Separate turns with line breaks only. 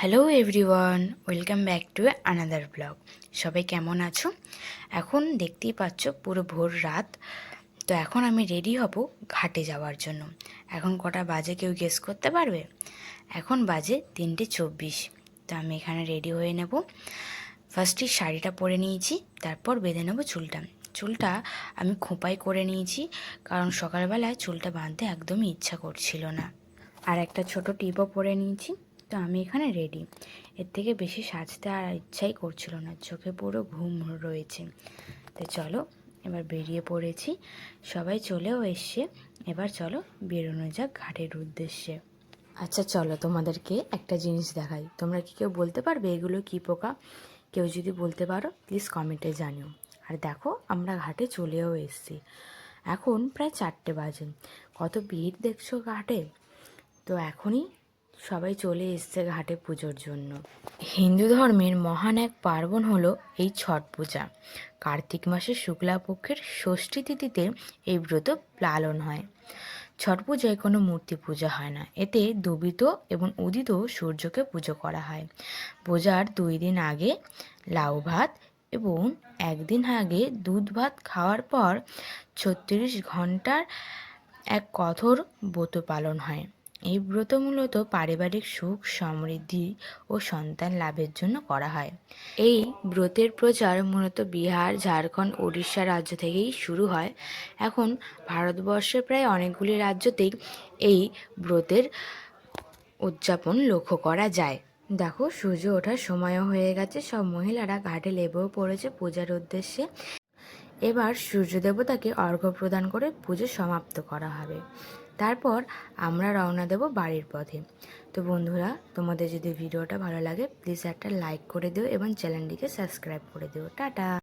Hello everyone, welcome back to another blog. সবাই কেমন আছো? এখন দেখতেই পাচ্ছ পুরো ভোর রাত। তো এখন আমি রেডি হব ঘাটে যাওয়ার জন্য। এখন কটা বাজে কেউ গেস করতে পারবে? এখন বাজে 3:24। তো আমি এখানে রেডি হয়ে নেব। ফার্স্টে শাড়িটা পরে নিয়েছি, তারপর বেঁধে নেব চুলটা। চুলটা আমি খোঁপাই করে নিয়েছি, কারণ সকালবেলায় চুলটা বাঁধতে একদমই ইচ্ছা করছিল না। আর একটা ছোট টিপও পরে নিয়েছি। তো আমি এখানে রেডি। এর থেকে বেশি সাজতে আর ইচ্ছাই করছিল না, চোখে পুরো ঘুম রয়েছে। তো চলো, এবার বেরিয়ে পড়েছি, সবাই চলেও এসছে। এবার চলো বেরোনো যাক ঘাটের উদ্দেশ্যে। আচ্ছা চলো, তোমাদেরকে একটা জিনিস দেখাই। তোমরা কি কেউ বলতে পারবে এগুলো কী পোকা? কেউ যদি বলতে পারো প্লিজ কমেন্টে জানিও। আর দেখো, আমরা ঘাটে চলেও এসেছি। এখন প্রায় 4টে বাজে। কত ভিড় দেখছো ঘাটে। তো এখনই সবাই চলে এসছে ঘাটে পুজোর জন্য। হিন্দু ধর্মের মহান এক পার্বণ হলো এই ছট পূজা। কার্তিক মাসের শুক্লাপক্ষের ষষ্ঠী তিথিতে এই ব্রত পালন হয়। ছট পূজায় কোনো মূর্তি পূজা হয় না, এতে ডুবিত এবং উদিত সূর্যকে পুজো করা হয়। পূজার 2 দিন আগে লাউ ভাত এবং 1 দিন আগে দুধ ভাত খাওয়ার পর 36 ঘন্টার এক কঠোর ব্রত পালন হয়। এই ব্রত মূলত পারিবারিক সুখ, সমৃদ্ধি ও সন্তান লাভের জন্য করা হয়। এই ব্রতের প্রচার মূলত বিহার, ঝাড়খণ্ড, উড়িষ্যা রাজ্য থেকেই শুরু হয়। এখন ভারতবর্ষের প্রায় অনেকগুলি রাজ্যতেই এই ব্রতের উদযাপন লক্ষ্য করা যায়। দেখো, সূর্য ওঠার সময়ও হয়ে গেছে, সব মহিলারা ঘাটে লেবেও পড়েছে পূজার উদ্দেশ্যে। এবার সূর্য দেবতাকে অর্ঘ্য প্রদান করে পুজো সমাপ্ত করা হবে। তারপর আমরা রওনা দেব বাড়ির পথে। তো বন্ধুরা, তোমাদের যদি ভিডিওটা ভালো লাগে প্লিজ একটা লাইক করে দিও এবং চ্যানেলটিকে সাবস্ক্রাইব করে দিও। টাটা।